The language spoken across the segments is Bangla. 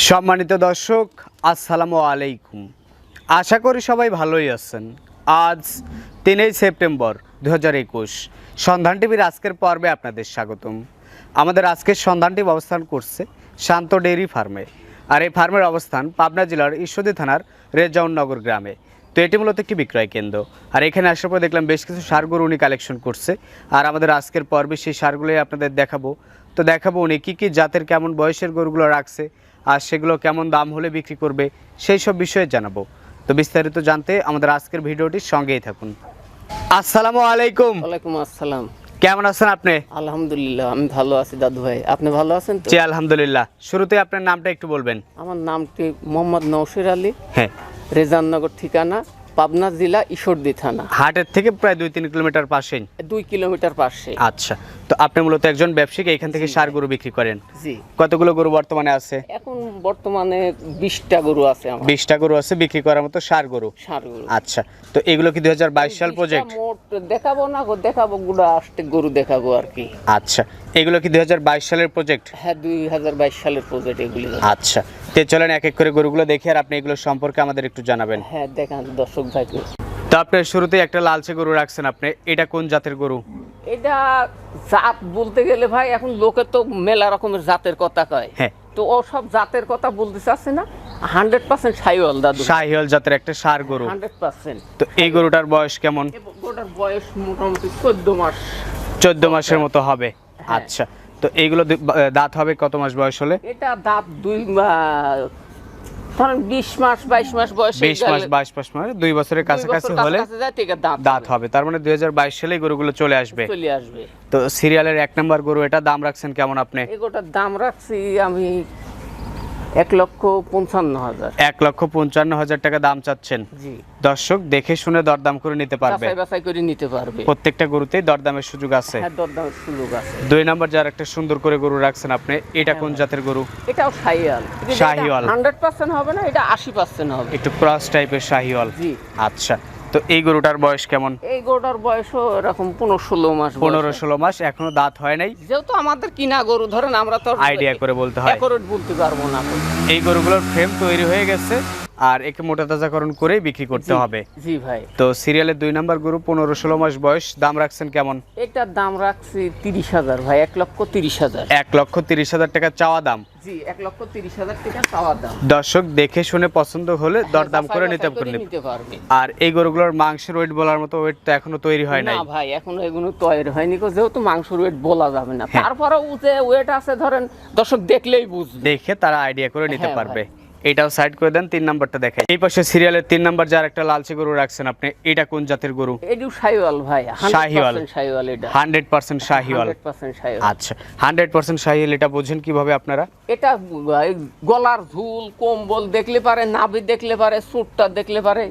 সম্মানিত দর্শক, আসসালামু আলাইকুম। আশা করি সবাই ভালোই আছেন। আজ 3 সেপ্টেম্বর 2021 সন্ধান টিভির আজকের পর্বে আপনাদের স্বাগতম। আমাদের আজকের সন্ধান টিভি অবস্থান করছে শান্ত ডেইরি ফার্মে, আর এই ফার্মের অবস্থান পাবনা জেলার ঈশ্বরদী থানার রেজাউননগর গ্রামে। তো এটি মূলত একটি বিক্রয় কেন্দ্র, আর এখানে আসার পর দেখলাম বেশ কিছু সার গরু উনি কালেকশন করছে, আর আমাদের আজকের পর্বে সেই সারগুলোই আপনাদের দেখাবো। তো দেখাবো উনি কী কী জাতের কেমন বয়সের গরুগুলো রাখছে, আর সেগুলো কেমন দাম হলে বিক্রি করবে সেই সব বিষয়ে জানাবো। তো বিস্তারিত জানতে আমাদের আজকের ভিডিওটির সঙ্গেই থাকুন। আসসালামু আলাইকুম। ওয়ালাইকুম আসসালাম। কেমন আছেন আপনি? আলহামদুলিল্লাহ, আমি ভালো আছি দাদু ভাই। আপনি ভালো আছেন তো? জি আলহামদুলিল্লাহ। শুরুতে আপনার নামটা একটু বলবেন। আমার নামটি মোহাম্মদ নওশির আলী। হ্যাঁ। রেজাউননগর, ঠিকানা পাবনা জেলা ঈশ্বরদী থানা। হাটের থেকে প্রায় 2-3 কিলোমিটার পাশেই। 2 কিলোমিটার পাশে। আচ্ছা, তো আপনি মূলত একজন ব্যবসায়ী, এখান থেকে সার গরু বিক্রি করেন? জি। কতগুলো গরু বর্তমানে আছে? এখন বর্তমানে 20টা গরু আছে আমার। 20টা গরু আছে বিক্রি করার মতো সার গরু। সার গরু। আচ্ছা, তো এগুলো কি 2022 সাল প্রজেক্ট? মোট দেখাবো না গো, দেখাবো গুড়া আসতে গরু দেখাবো আর কি। আচ্ছা, এগুলো কি 2022 সালের প্রজেক্ট? হ্যাঁ, 2022 সালের প্রজেক্ট এগুলি। আচ্ছা, তো চলেন এক এক করে গরুগুলো দেখি, আর আপনি এগুলো সম্পর্কে আমাদের একটু জানাবেন। হ্যাঁ, দেখান দর্শক ভাইকে। তো আপনার শুরুতেই একটা লালচে গরু রাখছেন আপনি, এটা কোন জাতের গরু? এটা জাত বলতে গেলে ভাই এখন লোকে তো মেলা রকমের জাতের কথা কয়। হ্যাঁ। তো ও সব জাতের কথা বলতে চাচ্ছে না। 100% শাহিওয়াল দাদু। শাহিওয়াল জাতের একটা সার গরু। 100%। তো এই গরুটার বয়স কেমন? গরুটার বয়স মোটামুটি 14 মাস। 14 মাসের মতো হবে। হ্যাঁ। আচ্ছা, তো এইগুলো দাঁত হবে কত মাস বয়স হলে? এটা দাঁত ধরেন 20 মাস 22 মাস বয়স। 20 মাস 22 মাস মানে 2 বছরের কাছাকাছি হলে দাঁত হবে। তার মানে 2022 সালে গরুগুলো চলে আসবে। তো সিরিয়ালের 1 নাম্বার গরু, এটা দাম রাখছেন কেমন আপনি? এটার দাম রাখছি আমি 1,55,000। 1,55,000 টাকা দাম চাচ্ছেন? জি। দর্শক দেখে শুনে দরদাম করে নিতে পারবে। বাছাই করে নিতে পারবে। প্রত্যেকটা গরুতেই দরদামের সুযোগ আছে। হ্যাঁ, দরদামের সুযোগ আছে। 2 নাম্বার যার একটা সুন্দর করে গরু রাখছেন আপনি, এটা কোন জাতের গরু? এটাও শাহিওয়াল। শাহিওয়াল 100% হবে না, এটা 80% হবে। একটু ক্রস টাইপের শাহিওয়াল। জি। আচ্ছা, তো এই গরুটার বয়স কেমন? এই গরুটার বয়সও এরকম 15-16 মাস। 15-16 মাস, এখনো দাঁত হয় নাই। যেহেতু আমাদের কিনা গরু, ধরেন আমরা তো আইডিয়া করে বলতে হয়, অ্যাকুরেট বলতে পারবো না। এই গরুগুলোর ফ্রেম তৈরি হয়ে গেছে, আর একে মোটা তাজাকরণ করেই বিক্রি করতে হবে। জি ভাই। তো সিরিয়ালের 2 নাম্বার গরু 15-16 মাস বয়স, দাম রাখছেন কেমন? এটার দাম রাখছি 30,000 ভাই। 1,30,000। 1,30,000 টাকা চাওয়া দাম। জি, 1,30,000 টাকা চাওয়া দাম। দর্শক দেখে শুনে পছন্দ হলে দরদাম করে নিতে পারবে। আর এই গরুগুলোর মাংসের ওয়েট বলার মতো ওয়েট তো এখনো তৈরি হয় নাই। না ভাই, এখনো এগুলো তৈরি হয়নি, যেহেতু মাংসের ওয়েট বলা যাবে না। তারপরেও যে ওয়েট আছে ধরেন দর্শক দেখলেই বুঝবে, দেখে তারা আইডিয়া করে নিতে পারবে। এটাও সাইড করে দেন, 3 নাম্বারটা দেখাই। এই পাশে সিরিয়ালের 3 নাম্বার যার একটা লালচে গরু রাখছেন আপনি, এটা কোন জাতের গরু? এটাও শাহিওয়াল ভাই। শাহিওয়াল। 100% শাহিওয়াল। আচ্ছা, 100% শাহিওয়াল, এটা বোঝেন কিভাবে আপনারা? এটা গলার ঝুল, কম্বল দেখলে পারে, নাভি দেখলে পারে, সুটটা দেখলে পারে,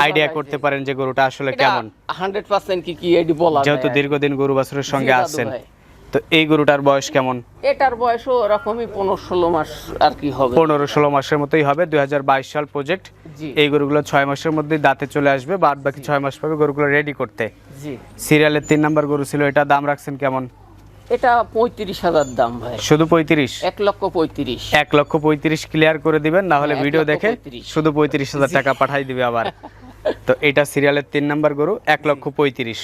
আইডিয়া করতে পারেন যে গরুটা আসলে কেমন। 100% কি এডি বলা যায়, যেহেতু দীর্ঘদিন গরু বাছুরের সঙ্গে আছেন। তো এই গরুটার বয়স কেমন? এটার বয়সও এরকমই 15-16 মাস আর কি হবে। 15-16 মাসের মতোই হবে। 2022 সাল প্রজেক্ট। এই গরুগুলো 6 মাসের মধ্যে দাঁতে চলে আসবে, বাদ বাকি 6 মাস পাবে গরুগুলো রেডি করতে। জি। সিরিয়ালের 3 নাম্বার গরু ছিল, এটা দাম রাখছেন কেমন? এটা 35,000 দাম ভাই। শুধু 35? 1,35,000। 1,35,000 ক্লিয়ার করে দিবেন, না হলে ভিডিও দেখে শুধু 35,000 টাকা পাঠাই দিবে আবার। তো এটা সিরিয়ালের 3 নাম্বার গরু, 1,35,000।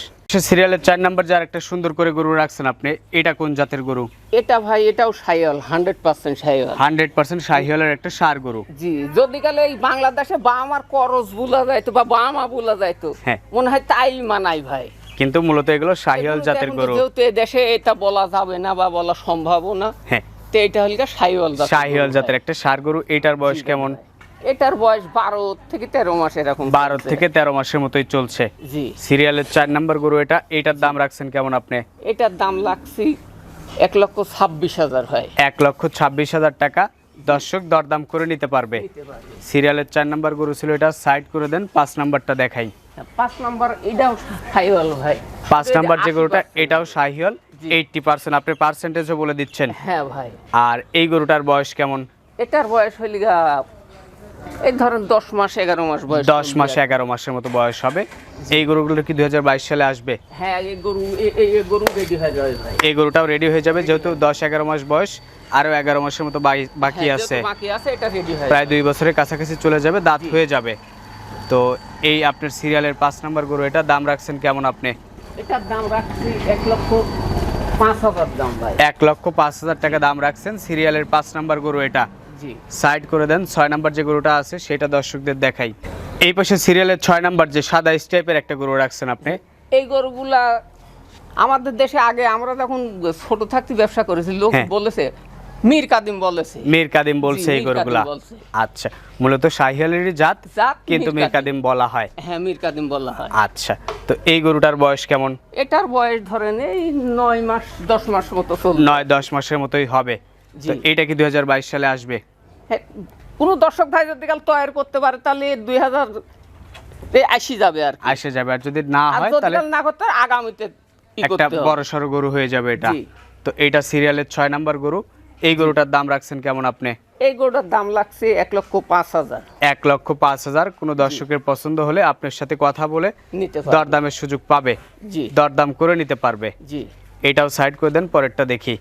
সিরিয়ালের 4 নাম্বার যার একটা সুন্দর করে গরু রাখছেন আপনি, এটা কোন জাতের গরু? এটা ভাই এটাও শাহিওয়াল। 100% শাহিওয়াল। 100% শাহিওয়ালের একটা ষাঁড় গরু। জি, যদি কালে এই বাংলাদেশে বামার করজ বলা যাইতো বা বামা বলা যাইতো, মনে হয় তাই মানাই ভাই। কিন্তু মূলত এগুলো শাহিওয়াল জাতের গরু। যেহেতু এই দেশে এটা বলা যাবে না বা বলা সম্ভব না, তো এটা হলো শাহিওয়াল জাতের। শাহিওয়াল জাতের একটা ষাঁড় গরু। এটার বয়স কেমন? এটার বয়স 12 থেকে 13 মাস এরকম। 12 থেকে 13 মাসের মতোই চলছে। জি। সিরিয়ালের 4 নাম্বার গরু এটা, এটার দাম রাখছেন কেমন আপনি? এটার দাম রাখছি 1,26,000 ভাই। 1,26,000 টাকা। দর্শক দরদাম করে নিতে পারবে। সিরিয়ালের 4 নাম্বার গরু ছিল, এটা সাইড করে দেন, 5 নাম্বারটা দেখাই। 5 নাম্বার এটাও শাহিওয়াল ভাই। 5 নাম্বার যে গরুটা, এটাও শাহিওয়াল। 80% আপনি পার্সেন্টেজও বলে দিচ্ছেন। হ্যাঁ ভাই। আর এই গরুটার বয়স কেমন? এটার বয়স হইল এই ধরেন 10 মাস 11 মাস বয়স, 10 মাস 11 মাসের মতো বয়স হবে। এই গরুগুলো কি 2022 সালে আসবে? হ্যাঁ, এই গরু রেডি হয়ে যাবে ভাই। এই গরুটাও রেডি হয়ে যাবে, যেহেতু 10-11 মাস বয়স, আরো 11 মাসের মতো বাকি আছে, বাকি আছে, এটা রেডি হয়ে প্রায় 2 বছরের কাছাকাছি চলে যাবে, দাঁত হয়ে যাবে। তো এই আপনার সিরিয়ালের 5 নাম্বার গরু, এটা দাম রাখছেন কেমন আপনি? এটার দাম রাখছি 1,05,000 দাম ভাই। 1,05,000 টাকা দাম রাখছেন সিরিয়ালের 5 নাম্বার গরু এটা। জি, সাইড করে দেন। 6 নাম্বার যে গরুটা আছে সেটা দর্শকদের দেখাই। এই পাশে সিরিয়ালের 6 নাম্বার যে সাদা স্টাইপের একটা গরু রাখছেন আপনি। এই গরুগুলা আমাদের দেশে আগে আমরা যখন ছোট থাকতে ব্যবসা করেছি, লোক বলেছে মীর কাদিম বলেছে, মীর কাদিম বলছে এই গরুগুলা। আচ্ছা, মূলত শাহিওয়ালেরই জাত, কিন্তু মীর কাদিম বলা হয়। হ্যাঁ, মীর কাদিম বলা হয়। আচ্ছা, তো এই গরুটার বয়স কেমন? এটার বয়স ধরেন এই 9 মাস 10 মাস মতো চলবে। 9-10 মাসের মতোই হবে। তো এটা কি 2022 সালে আসবে? হ্যাঁ, কোন দর্শক ভাই যদি কাল তৈরি করতে পারে তাহলে 2080 যাবে, আর আসে যাবে। আর যদি না হয় তাহলে না করতে আগামীতে একটা বড় সড়ো গরু হয়ে যাবে এটা। তো এইটা সিরিয়ালের 6 নাম্বার গরু। এই গরুটার দাম রাখছেন কেমন আপনি? এই গরুটার দাম লাগছে 1,05,000। 1,05,000। কোনো দর্শকের পছন্দ হলে আপনার সাথে কথা বলে দরদামের সুযোগ পাবে, দরদাম করে নিতে পারবে। জি, এটাও সাইড করে দেন, পরেরটা দেখি।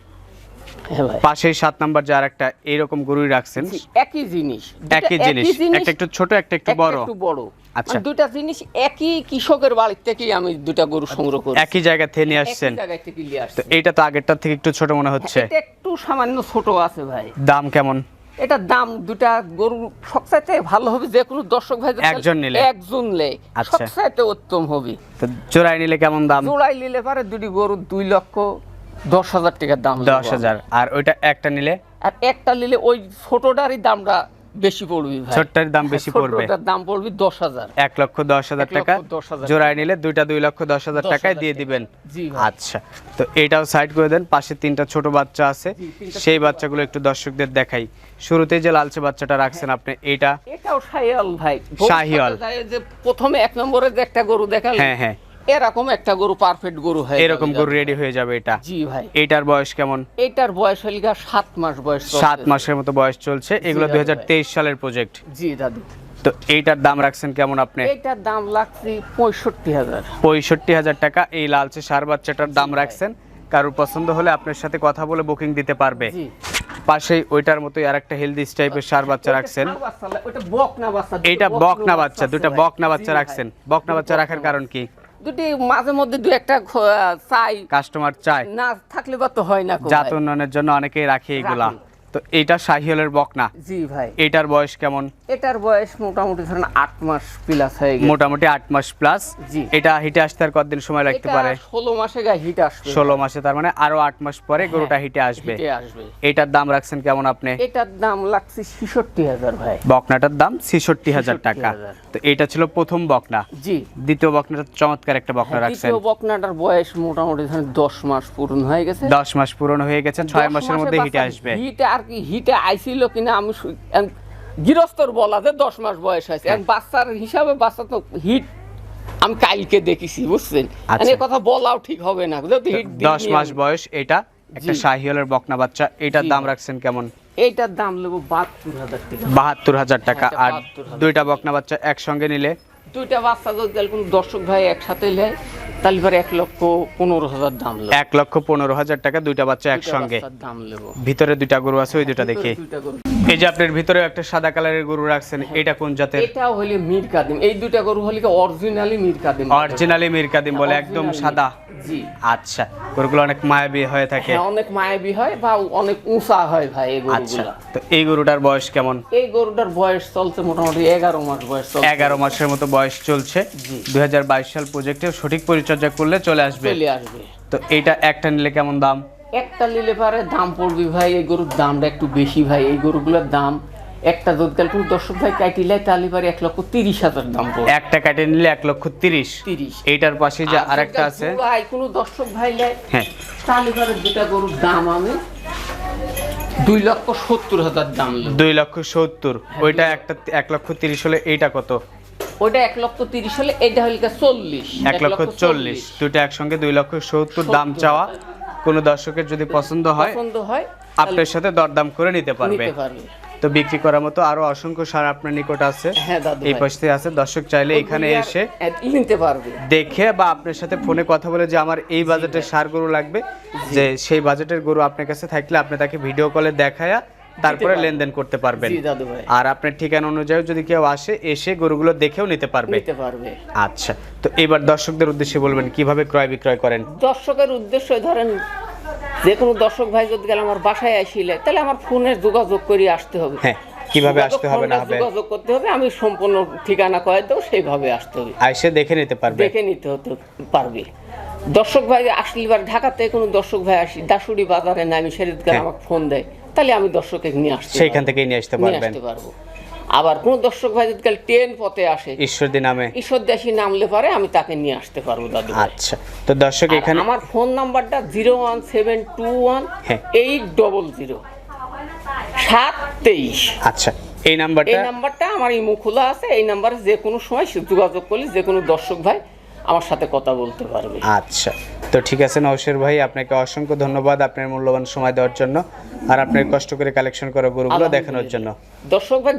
হ্যাঁ ভাই, পাশেই 7 নাম্বার যে আরেকটা এইরকম গরুই রাখছেন। একই জিনিস, একটা একটু ছোট, একটা একটু বড়। আচ্ছা, দুইটা জিনিস একই কৃষকের বাড়ি থেকেই আমি দুইটা গরু সংগ্রহ করি, একই জায়গা থেকে নিয়ে আসছেন। তো এইটা তো আগেরটার থেকে একটু ছোট মনে হচ্ছে। এটা একটু সামান্য ছোট আছে ভাই। দাম কেমন? এটার দাম দুটা গরু সবচাইতে ভালো হবে, যে কোনো দর্শক ভাই একজন নিলে সবচাইতে উত্তম হবে। তো জোড়ায় নিলে কেমন দাম? জোড়ায় নিলে পারে দুটি গরু 2,10,000 টাকার দাম। 10,000। আর ওইটা একটা নিলে? আর একটা নিলে ওই ছোটটারই দামটা বেশি পড়বে ভাই। ছোটটার দাম বেশি পড়বে। ছোটটার দাম পড়বে 10,000। 1,10,000 টাকা। জোড়ায় নিলে দুইটা 2,10,000 টাকায় দিয়ে দিবেন। আচ্ছা, তো এইটাও সাইড করে দেন। পাশে 3টা ছোট বাচ্চা আছে, সেই বাচ্চাগুলো একটু দর্শকদের দেখাই। শুরুতেই যে লালচে বাচ্চাটা রাখছেন আপনি, এটাও শাহিওয়াল ভাই। শাহিওয়াল যে প্রথমে 1 নম্বরে যে একটা গরু দেখালেন, হ্যাঁ, এরকম একটা গরু পারফেক্ট গরু হয়, এরকম গরু রেডি হয়ে যাবে এটা। জি ভাই। এটার বয়স কেমন? এটার বয়স হলো 7 মাস বয়স। 7 মাসের মতো বয়স চলছে। এগুলো 2023 সালের প্রজেক্ট। জি দাদু। তো এইটার দাম রাখছেন কেমন আপনি? এইটার দাম লাগছে 65,000। 65,000 টাকা এই লালচে ষাঁড় বাচ্চাটার দাম রাখছেন। কারোর পছন্দ হলে আপনার সাথে কথা বলে বুকিং দিতে পারবে। পাশেই ওইটার মতোই আরেকটা হেলদি টাইপের ষাঁড় বাচ্চা রাখছেন। এটা বকনা বাচ্চা, দুটো বকনা বাচ্চা রাখছেন। বকনা বাচ্চা রাখার কারণ কি? দুটি মাঝে মধ্যে দুই একটা চাই, কাস্টমার চায়, না থাকলে বা তো হয় না। জাত উন্নয়নের জন্য অনেকেই রাখে এগুলা। তো এইটা শাহিওয়ালের বকনা। জি ভাই। এটার বয়স কেমন? এটার বয়স মোটামুটি ধরেন 8 মাস প্লাস হয়ে গেছে। মোটামুটি 8 মাস প্লাস। এটা হিটে আসতে আর কতদিন সময় লাগতে পারে? 16 মাসে হিট আসবে। 16 মাসে, তার মানে আরো 8 মাস পরে গরুটা হিটে আসবে। এটার দাম রাখছেন কেমন আপনি? এটার দাম লাগছে 66,000 ভাই। বকনাটার দাম 66,000 টাকা। তো এটা ছিল প্রথম বকনা। জি। দ্বিতীয় বকনাটা চমৎকার একটা বকনা রাখছেন। দ্বিতীয় বকনাটার বয়স মোটামুটি ধরেন 10 মাস পূরণ হয়ে গেছে। 10 মাস পূরণ হয়ে গেছে, 6 মাসের মধ্যে হিটে আসবে। হিটে আর কি হিটে আইছিল কিনা আমি গৃহস্থর বলা যে 10 মাস বয়স হয়েছে। বাচ্চার হিসাবে বাচ্চা তো হিট আমি কালকে দেখেছি, বুঝছেন? এই কথা বলাও ঠিক হবে না, যেহেতু হিট 10 মাস বয়স। এটা একটা শাহিওয়ালের বকনা বাচ্চা। এটার দাম রাখছেন কেমন? এইটার দাম নেব 72,000 টাকা। 72,000 টাকা। আর দুইটা বকনা বাচ্চা একসঙ্গে নিলে? দুইটা বাচ্চা যদি কোন দর্শক ভাই একসাথে নেয় তাহলে পরে 1,15,000 দাম নেব। 1,15,000 টাকা দুইটা বাচ্চা একসঙ্গে। দাম নেব। ভিতরে দুইটা গরু আছে, ওই দুটো দেখি। এই যে আপনার ভিতরে একটা সাদা কালারের গরু রাখছেন, এটা কোন জাতের? এটা হলো মীর কাদিম। এই দুইটা গরু হলো অরিজিনালি মীর কাদিম। অরিজিনালি মীর কাদিম বলে, একদম সাদা। জি। আচ্ছা, গরুগুলো অনেক মায়াবী হয়ে থাকে। হ্যাঁ, অনেক মায়াবী হয় বা অনেক উঁচা হয় ভাই এই গরুগুলো। আচ্ছা, তো এই গরুটার বয়স কেমন? এই গরুটার বয়স চলছে মোটামুটি 11 মাস বয়স চলছে। 11 মাসের মতো বয়স চলছে। 2022 সাল প্রজেক্টে সঠিক পরিচর্যা করলে চলে আসবে। তো এইটা একটা নিলে কেমন দাম? একটা নিলে পারে দাম পড়বে ভাই, এই গরুর দামটা একটু বেশি ভাই। এই গরুগুলোর দাম একটা যদি কোনো দর্শক ভাই কাটিলে তাহলে পারে 1,30,000 দাম পড়বে। একটা কাটে নিলে 1,30,000। এইটার পাশে যে আরেকটা আছে, ভাই কোনো দর্শক ভাই নেয়, হ্যাঁ, তাহলে পারে দুটা গরুর দাম আমি 2,70,000 দাম। 2,70,000। ওইটা একটা 1,30,000 হলে এইটা কত? ওইটা 1,30,000 হলে এটা হলো 40। 1,40,000। দুটো একসঙ্গে 2,70,000 দাম চাওয়া। কোনো দর্শকের যদি পছন্দ হয় আপনার সাথে দরদাম করে নিতে পারবে। তো তো বিক্রি করার মতো আরো অসংখ্য সার আপনার নিকট আছে। হ্যাঁ দাদু এই ভাই। পাশে আছে, দর্শক চাইলে এখানে এসে নিতে পারবে, দেখে বা আপনার সাথে ফোনে কথা বলে যে আমার এই বাজেটের সার গরু লাগবে, যে সেই বাজেটের গরু আপনার কাছে থাকলে আপনি তাকে ভিডিও কলে দেখায়া তারপরে লেনদেন করতে পারবেন। জি দাদু ভাই। আর আপনার ঠিকানা অনুযায়ী যদি কেউ আসে এসে গরুগুলো দেখেও নিতে পারবে। আচ্ছা, তো এবার দর্শকদের উদ্দেশ্যে বলবেন কিভাবে ক্রয় বিক্রয় করেন। দর্শকের উদ্দেশ্যে ধরেন যে কোনো দর্শক ভাই যদি গেলে আমার বাসায় আসিলে তাহলে আমার ফোনে যোগাযোগ করে আসতে হবে। হ্যাঁ, কিভাবে আসতে হবে না হবে যোগাযোগ করতে হবে, আমি সম্পূর্ণ ঠিকানা কয়ে দেবো, সেইভাবে আসতে হবে, এসে দেখে নিতে পারবে, দেখে নিতে হতে পারবে। দর্শক ভাই আসলে এবার ঢাকাতে কোনো দর্শক ভাই আসি দাসুড়ি বাজারে নামি সেরিত গেলে আমাকে ফোন দেয়, তাহলে আমি দর্শককে নিয়ে আসতে সেইখান থেকেই নিয়ে আসতে পারবেন। পারবো। আবার কোন দর্শক ভাই যদি কাল ট্রেন পথে আসে ঈশ্বরদী নামে, ঈশ্বরদাসী নামলে পারে আমি তাকে নিয়ে আসতে পারবো দাদু ভাই। আচ্ছা, তো দর্শক এখানে আমার ফোন নাম্বারটা 01721800723। আচ্ছা, এই এই নাম্বারটা আমার ইমো খোলা আছে, এই নাম্বারে যে কোনো সময় যোগাযোগ করলে যে কোনো দর্শক ভাই আমার সাথে কথা বলতে পারবে। আচ্ছা, তো ঠিক আছে নওশের ভাই, আপনাকে অসংখ্য ধন্যবাদ আপনার মূল্যবান সময় দেওয়ার জন্য আর আপনার কষ্ট করে কালেকশন করা গরুগুলো দেখানোর জন্য। দর্শক ভাই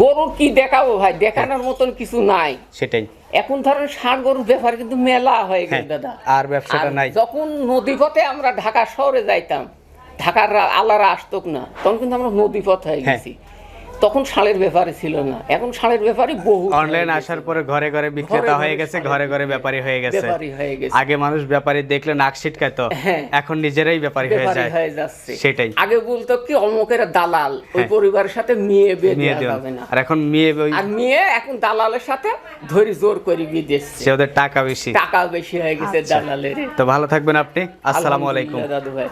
গরু কি দেখাবো ভাই, দেখানোর মতন কিছু নাই। সেটাই, এখন ধরেন ষাঁড় গরুর ব্যাপার কিন্তু মেলা হয়ে গেছে দাদা, আর ব্যবসাটা নাই। যখন নদীপথে আমরা ঢাকা শহরে যাইতাম, ঢাকার আলারা আসতো না, তখন কিন্তু আমরা নদীপথ হয়ে গেছি। তখন ষাঁড়ের ব্যাপারে ছিল না, এখন ষাঁড়ের ব্যাপারে বহু অনলাইন আসার পরে ঘরে ঘরে বিক্রেতা হয়ে গেছে, ঘরে ঘরে ব্যাপারী হয়ে গেছে। আগে মানুষ ব্যাপারী দেখলে নাক ছিটকাতো, এখন নিজেরাই ব্যাপারী হয়ে যাচ্ছে। সেটাই, আগে বলতো কি অমুকের দালাল, ওই পরিবারের সাথে মেয়ে বিয়ে দেওয়া যাবে না, আর এখন মেয়ে এখন দালালের সাথে ধরে জোর করে বিয়ে দিচ্ছে, সে ওদের টাকা বেশি হয়ে গেছে দালালের। তো ভালো থাকবেন আপনি, আসসালামু আলাইকুম দাদু ভাই।